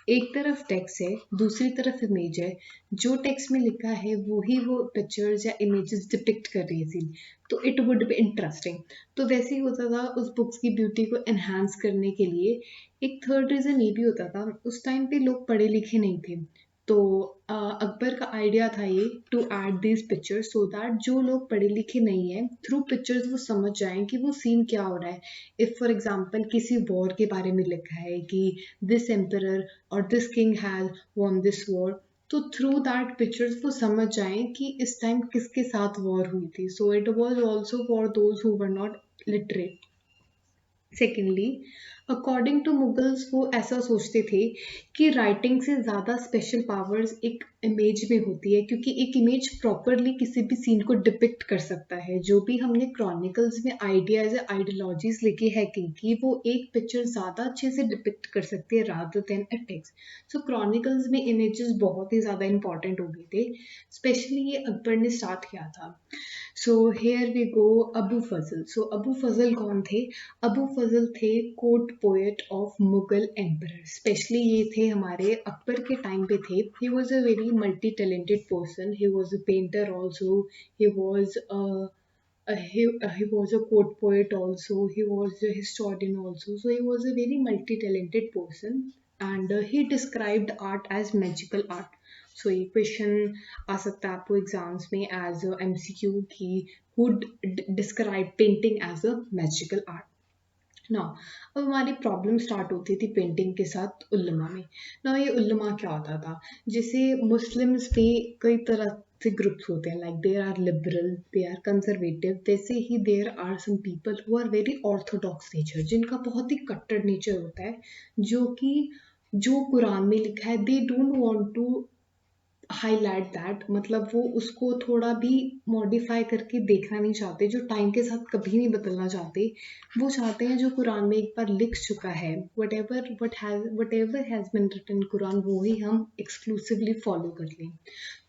Speaker 1: एक तरफ टेक्स्ट है, दूसरी तरफ इमेज है। जो टेक्स्ट में लिखा है वही वो पिक्चर्स या इमेजेस डिपिक्ट कर रही है सीन, तो इट वुड बी इंटरेस्टिंग। तो वैसे ही होता था उस बुक्स की ब्यूटी को एनहांस करने के लिए। एक थर्ड रीज़न ये भी होता था, उस टाइम पे लोग पढ़े लिखे नहीं थे, तो अकबर का आइडिया था ये to add these pictures so that जो लोग पढ़े लिखे नहीं है, थ्रू पिक्चर्स वो समझ जाएं कि वो सीन क्या हो रहा है। इफ़ फॉर एग्जांपल किसी वॉर के बारे में लिखा है कि दिस एम्परर और this king has won this war, तो थ्रू दैट पिक्चर्स वो समझ जाएं कि इस टाइम किसके साथ वॉर हुई थी। So it was also for those who were not literate. Secondly, according to Mughals वो ऐसा सोचते थे कि राइटिंग से ज़्यादा स्पेशल पावर्स एक इमेज में होती है, क्योंकि एक इमेज प्रॉपरली किसी भी सीन को डिपिक्ट कर सकता है। जो भी हमने क्रॉनिकल्स में आइडियाज या आइडियोलॉजीज लिखे हैं कि वो एक पिक्चर ज़्यादा अच्छे से डिपिक्ट कर सकती है rather than a text. So chronicles में इमेजेस बहुत ही ज़्यादा इंपॉर्टेंट हो गए थे, स्पेशली ये अकबर ने स्टार्ट किया था। So here we go, Abu Fazal. So Abu Fazal कौन थे? अबू फजल थे court poet of Mughal emperor. Specially ये थे हमारे अकबर के टाइम पे थे। He was a very multi talented person, he was a painter also, he was a he was a court poet also, he was a historian also, so he was a very multi-talented person, and he described art as magical art. So ये question आ सकता है आपको exams में as a MCQ कि who describe painting as a magical art. ना अब हमारी problem start होती थी पेंटिंग के साथ उल्लमा में। ना ये उल्लमा क्या होता था, जैसे मुस्लिम्स पे कई तरह से ग्रुप्स होते हैं, like there are liberal, they are conservative, वैसे ही there are some people who are very orthodox nature, जिनका बहुत ही कट्टर नेचर होता है, जो कि जो कुरान में लिखा है they don't want to highlight that, मतलब वो उसको थोड़ा भी मॉडिफाई करके देखना नहीं चाहते, जो टाइम के साथ कभी नहीं बदलना चाहते। वो चाहते हैं जो कुरान में एक बार लिख चुका है, whatever has been written Quran, वो ही हम एक्सक्लूसिवली फॉलो कर लें।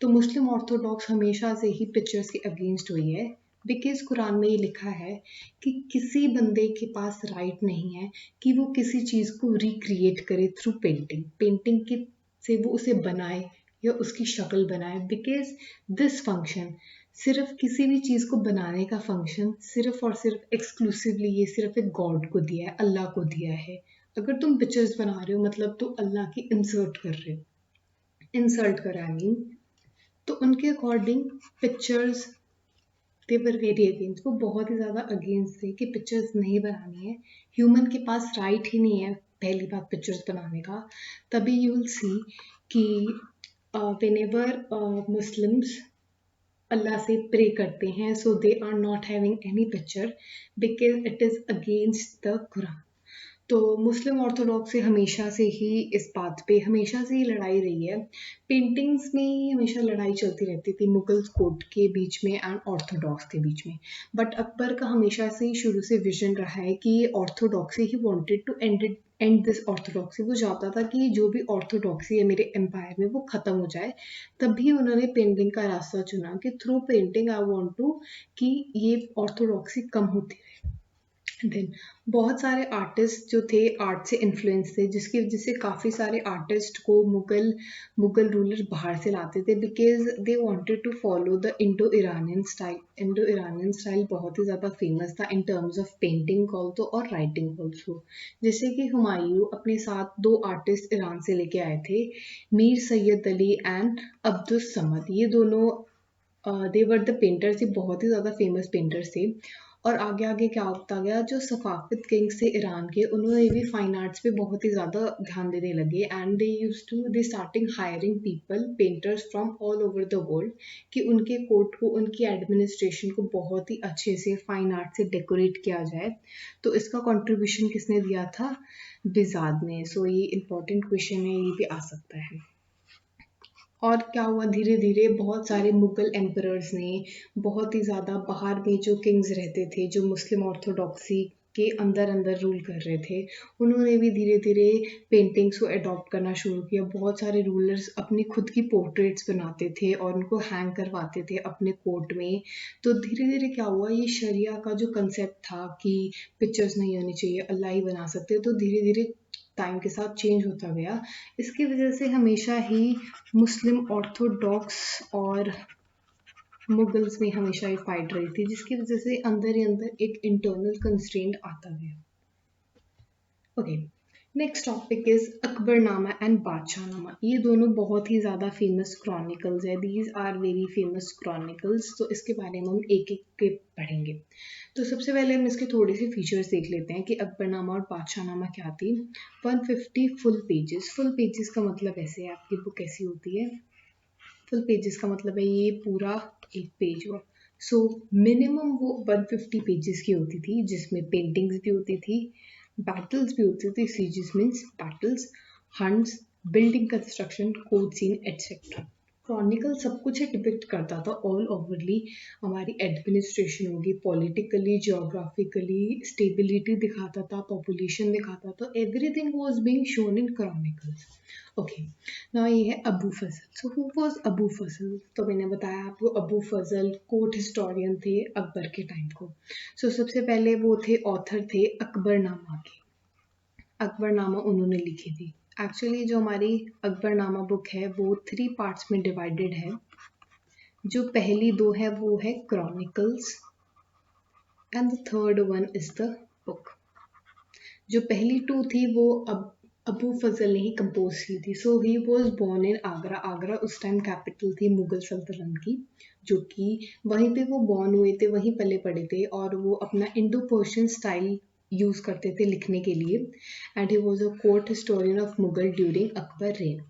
Speaker 1: तो मुस्लिम ऑर्थोडॉक्स हमेशा से ही पिक्चर्स के अगेंस्ट हुई है, बिकॉज कुरान में ये लिखा है कि किसी बंदे के पास राइट नहीं है कि वो किसी चीज़ को रिक्रिएट करे थ्रू पेंटिंग, पेंटिंग के से वो उसे बनाए या उसकी शक्ल बनाए, बिकॉज दिस फंक्शन, सिर्फ किसी भी चीज़ को बनाने का फंक्शन सिर्फ और सिर्फ एक्सक्लूसिवली ये सिर्फ एक गॉड को दिया है, अल्लाह को दिया है। अगर तुम पिक्चर्स बना रहे हो मतलब तो अल्लाह की इंसर्ट कर रहे हो, इंसल्ट करा आई मीन। तो उनके according pictures, they were very against, वो बहुत ही ज़्यादा अगेंस्ट थे कि पिक्चर्स नहीं बनानी है, ह्यूमन के पास राइट ही नहीं है पहली बात पिक्चर्स बनाने का। तभी यू विल सी कि व्हेनेवर मुस्लिम्स अल्लाह से प्रे करते हैं, so they are not having any picture because it is against the Quran. तो मुस्लिम ऑर्थोडॉक्स से हमेशा से ही इस बात पे हमेशा से ही लड़ाई रही है। पेंटिंग्स में ही हमेशा लड़ाई चलती रहती थी मुगल्स कोर्ट के बीच में एंड ऑर्थोडॉक्स के बीच में। बट अकबर का हमेशा से ही शुरू से विजन रहा है कि ये orthodoxy he wanted to end this orthodoxy. वो चाहता था कि जो भी ऑर्थोडॉक्सी है मेरे एम्पायर में वो ख़त्म हो जाए। तभी उन्होंने पेंटिंग का रास्ता चुना कि through painting I want to कि ये ऑर्थोडॉक्सी कम होती रहे। देन बहुत सारे आर्टिस्ट जो थे आर्ट से इन्फ्लुएंस थे, जिसकी वजह से काफ़ी सारे आर्टिस्ट को मुगल रूलर बाहर से लाते थे, because they wanted to follow the Indo Iranian style. Indo Iranian style बहुत ही ज़्यादा फेमस था in terms of painting also और राइटिंग ऑल्सो। जैसे कि हुमायूं अपने साथ दो आर्टिस्ट ईरान से लेके आए थे, मीर सैयद अली एंड अब्दुस समद। ये दोनों दे वर द पेंटर्स, ये बहुत ही ज़्यादा फेमस पेंटर्स थे। और आगे आगे क्या होता गया, जो सकाफत किंग्स थे ईरान के, उन्होंने भी फाइन आर्ट्स पे बहुत ही ज़्यादा ध्यान देने लगे and they starting hiring people painters from all over the world कि उनके कोर्ट को, उनकी एडमिनिस्ट्रेशन को बहुत ही अच्छे से फाइन आर्ट से डेकोरेट किया जाए। तो इसका कंट्रीब्यूशन किसने दिया था? बिजाद ने। सो ये इंपॉर्टेंट क्वेश्चन है, ये भी आ सकता है। और क्या हुआ, धीरे धीरे बहुत सारे मुगल एम्परर्स ने, बहुत ही ज़्यादा बाहर में जो किंग्स रहते थे जो मुस्लिम ऑर्थोडॉक्सी के अंदर अंदर रूल कर रहे थे, उन्होंने भी धीरे धीरे पेंटिंग्स को अडॉप्ट करना शुरू किया। बहुत सारे रूलर्स अपनी खुद की पोर्ट्रेट्स बनाते थे और उनको हैंग करवाते थे अपने कोर्ट में। तो धीरे धीरे क्या हुआ, ये शरिया का जो कंसेप्ट था कि पिक्चर्स नहीं होनी चाहिए, अल्लाह ही बना सकते, तो धीरे धीरे टाइम के साथ चेंज होता गया। इसकी वजह से हमेशा ही मुस्लिम ऑर्थोडॉक्स और मुगल्स में हमेशा ये फाइट रही थी, जिसकी वजह से अंदर ही अंदर एक इंटरनल कंस्ट्रेंट आता गया। Okay, next topic is Akbarnama and Badshahnama. ये दोनों बहुत ही ज़्यादा फेमस क्रॉनिकल्स है, these are very famous chronicles. तो इसके बारे में हम एक एक के पढ़ेंगे। तो सबसे पहले हम इसके थोड़े से फीचर्स देख लेते हैं कि अकबरनामा और बादशाहनामा क्या थी। 150 फुल पेजेस। फुल पेजेस का मतलब ऐसे है, आपकी बुक ऐसी होती है, फुल पेजेस का मतलब है ये पूरा एक पेज हुआ। सो मिनिमम वो 150 पेजेस की होती थी, जिसमें पेंटिंग्स भी होती थी, बैटल्स भी होती थी, sieges means battles, hunts, building construction, court scene etcetera. Chronicle सब कुछ ही डिपिक्ट करता था ऑल ओवरली, हमारी एडमिनिस्ट्रेशन होगी, पॉलिटिकली, जियोग्राफिकली, स्टेबिलिटी दिखाता था, पॉपुलेशन दिखाता था, everything was being shown in chronicles. Okay, ना ये है Abu Fazal. So who was Abu Fazal? तो मैंने बताया आपको, अबू फजल कोर्ट हिस्टोरियन थे अकबर के टाइम को। सो सबसे पहले वो थे ऑथर थे अकबरनामा के। अकबरनामा उन्होंने लिखी थी। एक्चुअली जो हमारी अकबरनामा बुक है वो 3 पार्ट्स में डिवाइडेड है। जो पहली 2 है वो है chronicles and the third one is the book. जो पहली 2 थी वो अबू फजल ने ही कंपोज की थी। So he was born in Agra. Agra उस टाइम कैपिटल थी मुगल सल्तनत की, जो कि वहीं पे वो बॉर्न हुए थे, वहीं पले पड़े थे, और वो अपना इंडो पर्शियन स्टाइल यूज करते थे लिखने के लिए। And he was a court historian of Mughal during Akbar reign.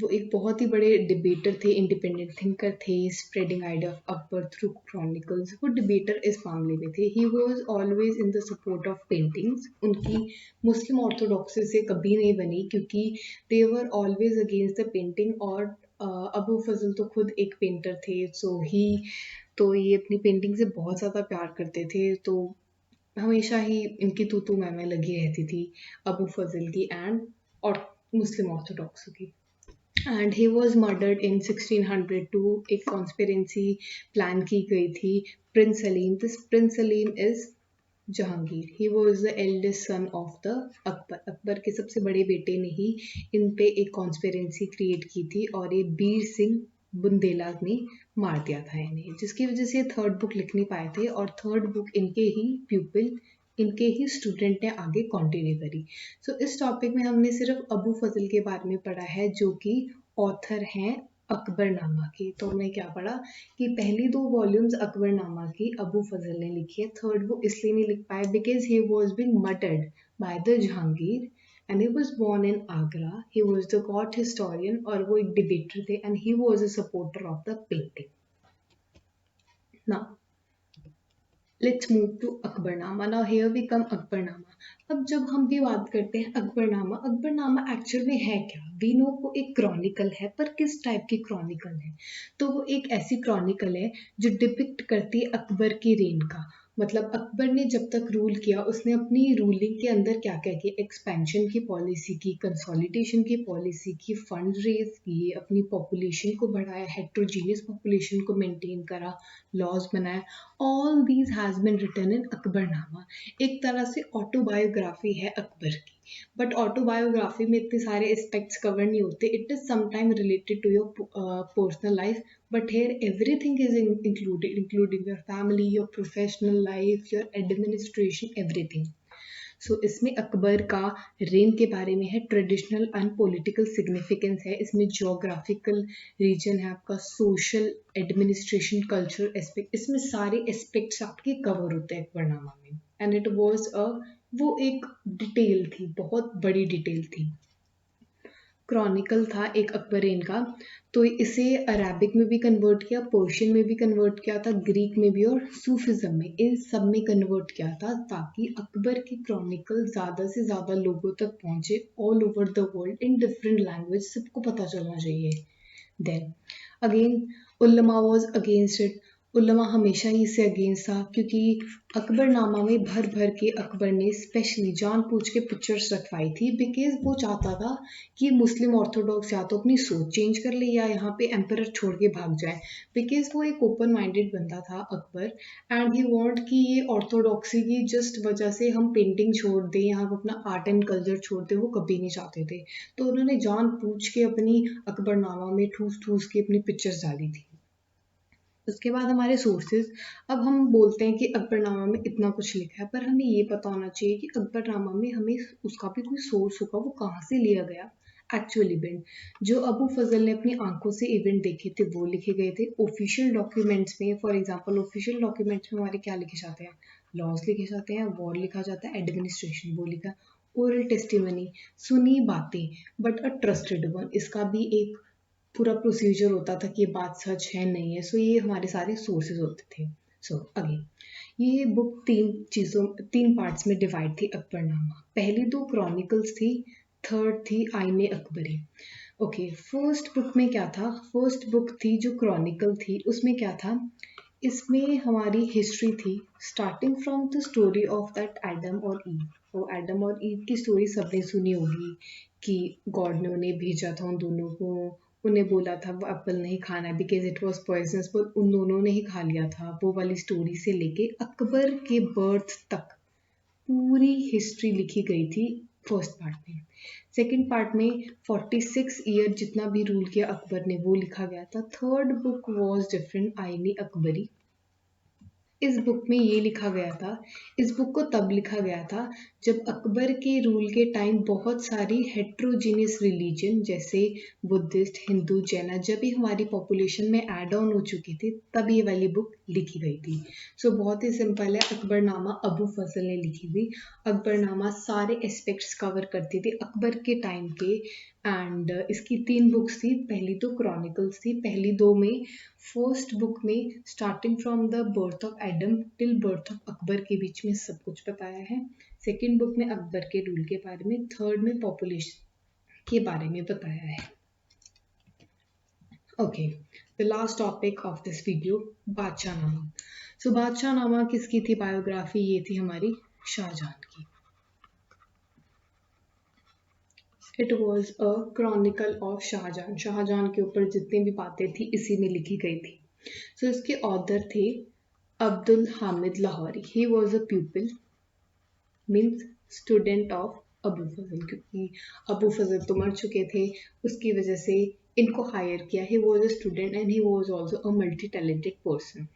Speaker 1: वो एक बहुत ही बड़े डिबेटर थे, इंडिपेंडेंट थिंकर थे, spreading idea of Akbar through chronicles. वो डिबेटर इस मामले में थे। He was always in the support of paintings. उनकी मुस्लिम ऑर्थोडॉक्सी से कभी नहीं बनी, क्योंकि they were always against the painting और अबू फजल तो खुद एक पेंटर थे, तो ये अपनी पेंटिंग से बहुत ज़्यादा प्यार करते थे, तो हमेशा ही इनकी तू मैं लगी रहती थी अबू फजल की एंड और मुस्लिम ऑर्थोडॉक्स की। एंड ही वॉज मर्डर्ड इन 1602। एक कॉन्स्पिरेंसी प्लान की गई थी Prince Salim. This Prince Salim is Jahangir. He was the eldest son of the Akbar. Akbar के सबसे बड़े बेटे ने ही इन पे एक कॉन्स्पिरेंसी क्रिएट की थी और ये बीर सिंह बुंदेला ने मार दिया था इन्हें, जिसकी वजह से थर्ड बुक लिख नहीं पाए थे और थर्ड बुक इनके ही स्टूडेंट ने आगे कंटिन्यू करी। सो इस टॉपिक में हमने सिर्फ अबू फजल के बारे में पढ़ा है, जो कि ऑथर हैं अकबरनामा की। तो हमने क्या पढ़ा कि पहली 2 वॉल्यूम्स अकबरनामा की अबू फजल ने लिखी है। थर्ड बुक इसलिए नहीं लिख पाए because he was being murdered by the Jahangir and he was born in Agra. He was the court historian और वो एक डिबेटर थे and he was a supporter of the painting. Now let's move to Akbarnama. Now here we come Akbarnama. अब जब हम भी बात करते हैं अकबरनामा, अकबरनामा एक्चुअल में है क्या? वी नो वो एक क्रॉनिकल है, पर किस टाइप की क्रॉनिकल है? तो वो एक ऐसी क्रॉनिकल है जो डिपिक्ट करती है अकबर की रेन का। मतलब अकबर ने जब तक रूल किया उसने अपनी रूलिंग के अंदर क्या क्या किया, एक्सपेंशन की पॉलिसी की, कंसोलिडेशन की पॉलिसी की, फंड रेज किए, अपनी पॉपुलेशन को बढ़ाया, हेट्रोजीनियस पॉपुलेशन को मेंटेन करा, लॉज बनाए। All these has been written in Akbarnama. एक तरह से ऑटोबायोग्राफी है अकबर की, बट ऑटोबायोग्राफी में इतने सारे एस्पेक्ट्स कवर नहीं होते। It is sometime related to your personal life, but here everything is included, including your family, your professional life, your administration, everything. सो इसमें अकबर का रेन के बारे में है, ट्रेडिशनल एंड पॉलिटिकल सिग्निफिकेंस है, इसमें जियोग्राफिकल रीजन है आपका, सोशल, एडमिनिस्ट्रेशन, कल्चर एस्पेक्ट, इसमें सारे एस्पेक्ट्स आपके कवर होते हैं अकबरनामा में। एंड इट वॉज वो एक डिटेल थी, बहुत बड़ी डिटेल थी। क्रॉनिकल था एक अकबरेन का, तो इसे अरेबिक में भी कन्वर्ट किया, पर्शियन में भी कन्वर्ट किया था, ग्रीक में भी और सूफिज्म में, इन सब में कन्वर्ट किया था ताकि अकबर की क्रॉनिकल ज़्यादा से ज़्यादा लोगों तक पहुँचे all over the world in different language, सबको पता चलना चाहिए। देन अगेन उल्लमा वॉज अगेंस्ट इट। उल्लमा हमेशा ही इससे अगेंस्ट था क्योंकि अकबरनामा में भर भर के अकबर ने स्पेशली जान पूछ के पिक्चर्स रखवाई थी, बिकॉज वो चाहता था कि मुस्लिम ऑर्थोडॉक्स या तो अपनी सोच चेंज कर ले या यहाँ पे एम्परर छोड़ के भाग जाए, बिकॉज वो एक ओपन माइंडेड बंदा था अकबर, एंड ही वांट कि ये ऑर्थोडॉक्सी की जस्ट वजह से हम पेंटिंग छोड़ दें या हम अपना आर्ट एंड कल्चर छोड़ दें, वो कभी नहीं चाहते थे। तो उन्होंने जान पूछ के अपनी अकबरनामा में ठूस ठूस के अपनी पिक्चर्स डाली थी। उसके बाद हमारे सोर्सेज। अब हम बोलते हैं कि अकबरनामा में इतना कुछ लिखा है, पर हमें ये पता होना चाहिए कि अकबरनामा में हमें उसका भी कोई सोर्स होगा, वो कहाँ से लिया गया। एक्चुअल इवेंट जो अबू फजल ने अपनी आंखों से इवेंट देखे थे वो लिखे गए थे ऑफिशियल डॉक्यूमेंट्स में। फॉर एग्जांपल ऑफिशियल डॉक्यूमेंट्स में हमारे क्या लिखे जाते हैं, लॉज लिखे जाते हैं, वॉर लिखा जाता है, एडमिनिस्ट्रेशन वो लिखा, ओरल टेस्टिमनी, सुनी बातें, बट अ ट्रस्टेड वन, इसका भी एक पूरा प्रोसीजर होता था कि ये बात सच है नहीं है। सो ये हमारे सारे सोर्सेज होते थे। सो अगेन ये बुक 3 पार्ट्स में डिवाइड थी अकबरनामा। पहली 2 क्रॉनिकल्स थी, थर्ड थी आईने अकबरी। ओके, फर्स्ट बुक में क्या था? फर्स्ट बुक थी जो क्रॉनिकल थी, उसमें क्या था, इसमें हमारी हिस्ट्री थी starting from the story of that Adam और ईव। तो एडम और ईव की स्टोरी सबने सुनी होगी कि गॉड ने उन्हें भेजा था उन दोनों को, उन्हें बोला था वो एप्पल नहीं खाना है बिकॉज इट वॉज पॉइजनस, पर उन दोनों ने ही खा लिया था। वो वाली स्टोरी से लेके अकबर के बर्थ तक पूरी हिस्ट्री लिखी गई थी फर्स्ट पार्ट में। सेकंड पार्ट में 46 ईयर जितना भी रूल किया अकबर ने वो लिखा गया था। थर्ड बुक वॉज डिफरेंट, आईनी अकबरी। इस बुक में ये लिखा गया था, इस बुक को तब लिखा गया था जब अकबर के रूल के टाइम बहुत सारी हेट्रोजीनियस रिलीजन जैसे बुद्धिस्ट, हिंदू, जैना जब भी हमारी पॉपुलेशन में ऐड ऑन हो चुकी थी, तब ये वाली बुक लिखी गई थी। सो बहुत ही सिंपल है, अकबरनामा अबू फजल ने लिखी थी। अकबरनामा सारे एस्पेक्ट्स कवर करती थी अकबर के टाइम के, एंड इसकी 3 बुक्स थी। पहली 2 क्रॉनिकल्स थी, पहली 2 में फर्स्ट बुक में starting from the birth of Adam till birth of Akbar के बीच में सब कुछ बताया है। सेकेंड बुक में अकबर के रूल के बारे में, थर्ड में पॉपुलेशन के बारे में बताया है। Okay, the last topic of this video, बादशाहनामा. So बादशाहनामा किसकी थी बायोग्राफी? ये थी हमारी शाहजहां की. It was a chronicle of Shahjahan. Shahjahan के ऊपर जितनी भी बातें थी इसी में लिखी गई थी. So इसके ऑथर थे Abdul Hamid Lahori. He was a pupil, means student of Abu फजल, क्योंकि अबू फजल तो मर चुके थे, उसकी वजह से इनको हायर किया. ही was a student and he was also a multi talented person.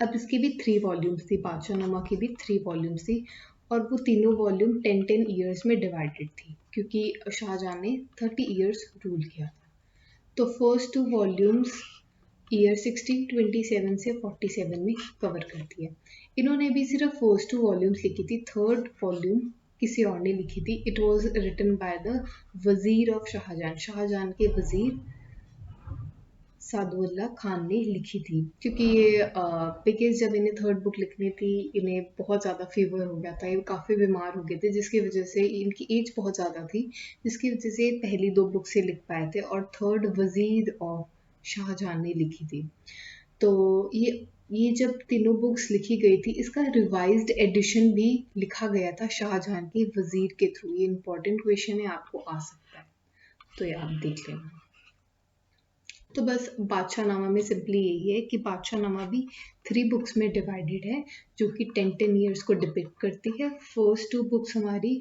Speaker 1: अब इसकी भी 3 वॉल्यूम्स थी, बादशाहनामा की भी 3 वॉल्यूम्स थी, और वो तीनों वॉल्यूम 10-10 ईयर्स में डिवाइडेड थी, क्योंकि शाहजहां ने 30 ईयर्स रूल किया था. तो फर्स्ट 2 वॉल्यूम्स ईयर 1627 से 47 में कवर करती है. इन्होंने भी सिर्फ फर्स्ट 2 वॉल्यूम्स लिखी थी. थर्ड वॉल्यूम किसी और ने लिखी थी. It was written by the wazir of Shahjahan. Shahjahan के वजीर सादुल्ला खान ने लिखी थी, क्योंकि ये बिकॉज जब इन्हें थर्ड बुक लिखनी थी इन्हें बहुत ज़्यादा फीवर हो गया था, ये काफ़ी बीमार हो गए थे, जिसकी वजह से इनकी एज बहुत ज़्यादा थी, जिसकी वजह से पहली 2 बुक से लिख पाए थे, और थर्ड वजीर ऑफ शाहजहां ने लिखी थी. तो ये जब तीनों बुक्स लिखी गई थी, इसका रिवाइज्ड एडिशन भी लिखा गया था शाहजहां के वजीर के थ्रू. ये इंपॉर्टेंट क्वेश्चन है, आपको आ सकता है, तो ये आप देख लेना. तो बस बादशाहनामा में सिंपली यही है कि बादशाहनामा भी 3 बुक्स में डिवाइडेड है, जो कि 10-10 ईयर्स को डिपिक्ट करती है. फर्स्ट 2 बुक्स हमारी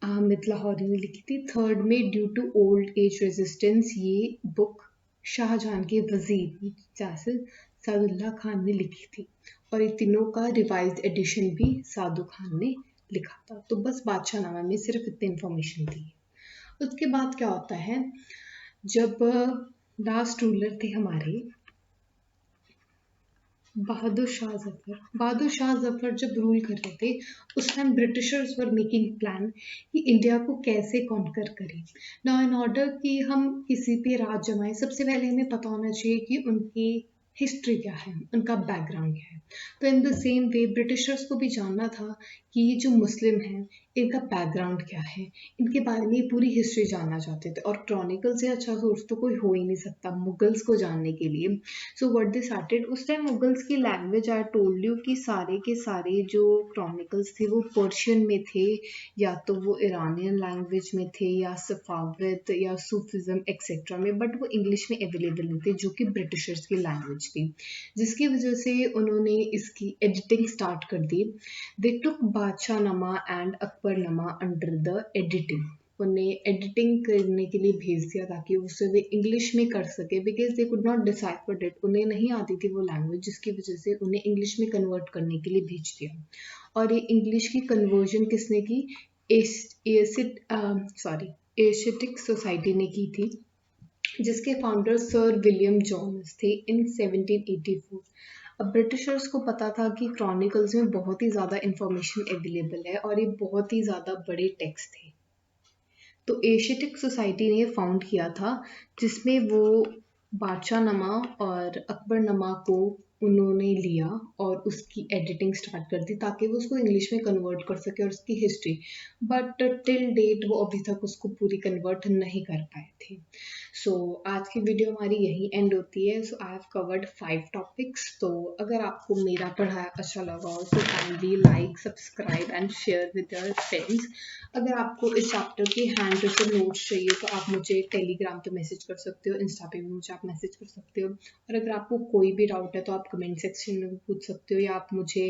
Speaker 1: हामिद लाहौरी ने लिखी थी. थर्ड में due to old age resistance ये बुक शाहजहां के वजीर जैसे सादुल्ला खान ने लिखी थी, और ये तीनों का रिवाइज्ड एडिशन भी सादू खान ने लिखा था. तो बस बादशाहनामा में सिर्फ इतनी इंफॉर्मेशन थी. उसके बाद क्या होता है, जब लास्ट रूलर थे हमारे बहादुर शाह जफर. बहादुर शाह जफर जब रूल कर रहे थे, उस time Britishers were making plan कि इंडिया को कैसे कॉन्कर करें. नाउ इन ऑर्डर कि हम किसी पे राज जमाएं, सबसे पहले हमें पता होना चाहिए कि उनकी हिस्ट्री क्या है, उनका बैकग्राउंड क्या है. तो in the same way Britishers को भी जानना था कि ये जो मुस्लिम हैं इनका बैकग्राउंड क्या है, इनके बारे में पूरी हिस्ट्री जानना चाहते थे, और क्रॉनिकल से अच्छा सोर्स तो कोई हो ही नहीं सकता मुगल्स को जानने के लिए. सो व्हाट दे स्टार्टेड, उस टाइम मुगल्स की लैंग्वेज, आई टोल्ड यू कि सारे के सारे जो क्रॉनिकल्स थे वो पर्शियन में थे, या तो वो ईरानियन लैंग्वेज में थे, या सफाविद या सूफिज्म एक्सेट्रा में, बट वो इंग्लिश में अवेलेबल नहीं थे, जो कि ब्रिटिशर्स की लैंग्वेज थी, जिसकी वजह से उन्होंने इसकी एडिटिंग स्टार्ट कर दी. They took Badshahnama and Akbarnama under the editing. उन्हें एडिटिंग करने के लिए भेज दिया ताकि उसे वे इंग्लिश में कर सके, because they could not decipher it. उन्हें नहीं आती थी वो लैंग्वेज, जिसकी वजह से उन्हें इंग्लिश में कन्वर्ट करने के लिए भेज दिया. और ये इंग्लिश की कन्वर्जन किसने की? एशियटिक सोसाइटी ने की थी, जिसके फाउंडर सर विलियम जॉन्स थे इन 1784. अब ब्रिटिशर्स को पता था कि क्रॉनिकल्स में बहुत ही ज़्यादा इंफॉर्मेशन अवेलेबल है, और ये बहुत ही ज़्यादा बड़े टेक्स्ट थे. तो एशियटिक सोसाइटी ने फाउंड किया था, जिसमें वो बादशाहनामा और अकबरनामा को उन्होंने लिया और उसकी एडिटिंग स्टार्ट कर दी, ताकि वो उसको इंग्लिश में कन्वर्ट कर सके और उसकी हिस्ट्री. बट टिल डेट वो अभी तक उसको पूरी कन्वर्ट नहीं कर पाए थे. सो आज की वीडियो हमारी यही एंड होती है. सो आई हैव कवर्ड 5 टॉपिक्स. तो अगर आपको मेरा पढ़ाया अच्छा लगा हो तो kindly like, subscribe and share with your friends. अगर आपको इस चैप्टर के हैंड रिटन नोट्स चाहिए तो आप मुझे टेलीग्राम पे मैसेज कर सकते हो, इंस्टा पे भी मुझे आप मैसेज कर सकते हो, और अगर आपको कोई भी डाउट है तो आप कमेंट सेक्शन में भी पूछ सकते हो, या आप मुझे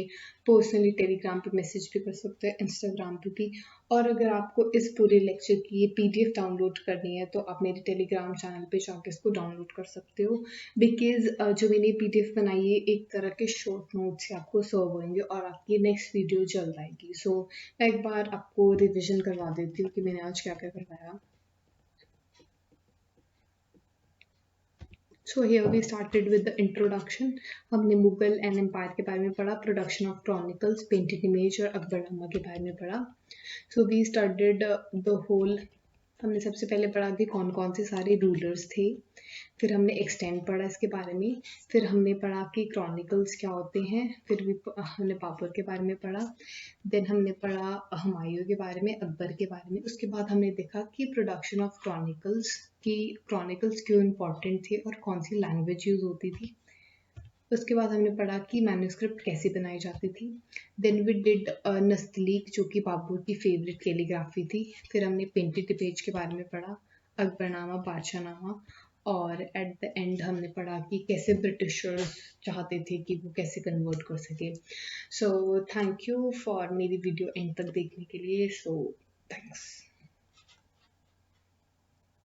Speaker 1: पर्सनली टेलीग्राम पे मैसेज भी कर सकते हो, इंस्टाग्राम पे भी. और अगर आपको इस पूरे लेक्चर की ये पीडीएफ डाउनलोड करनी है तो आप मेरे टेलीग्राम चैनल पे जाकर इसको डाउनलोड कर सकते हो, बिकॉज जो मैंने पीडीएफ बनाई है एक तरह के शॉर्ट नोट्स से आपको सर्व होंगे, और आपकी नेक्स्ट वीडियो जल्द आएगी. सो मैं एक बार आपको रिविजन करवा देती हूँ कि मैंने आज क्या क्या करवाया. So here we started with the introduction. हमने मुगल एंड एम्पायर के बारे में पढ़ा, production of chronicles, painted image और अकबरनामा के बारे में पढ़ा. So we studied the whole हमने सबसे पहले पढ़ा कि कौन कौन से सारे रूलर्स थे, फिर हमने एक्सटेंड पढ़ा इसके बारे में, फिर हमने पढ़ा कि क्रॉनिकल्स क्या होते हैं, फिर भी हमने बाबर के बारे में पढ़ा, देन हमने पढ़ा हुमायूं के बारे में, अकबर के बारे में। उसके बाद हमने देखा कि प्रोडक्शन ऑफ क्रॉनिकल्स, कि क्रॉनिकल्स क्यों इम्पोर्टेंट थे और कौन सी लैंग्वेज यूज़ होती थी। उसके बाद हमने पढ़ा कि मैन्युस्क्रिप्ट कैसे बनाई जाती थी। देन वी डिड नस्तलीक, जो कि बाबर की फेवरेट कैलीग्राफी थी। फिर हमने पेंटेड पेज के बारे में पढ़ा, अकबरनामा, बादशाहनामा, और एट द एंड हमने पढ़ा कि कैसे ब्रिटिशर्स चाहते थे कि वो कैसे कन्वर्ट कर सके। सो थैंक यू फॉर मेरी वीडियो एंड तक देखने के लिए। So thanks.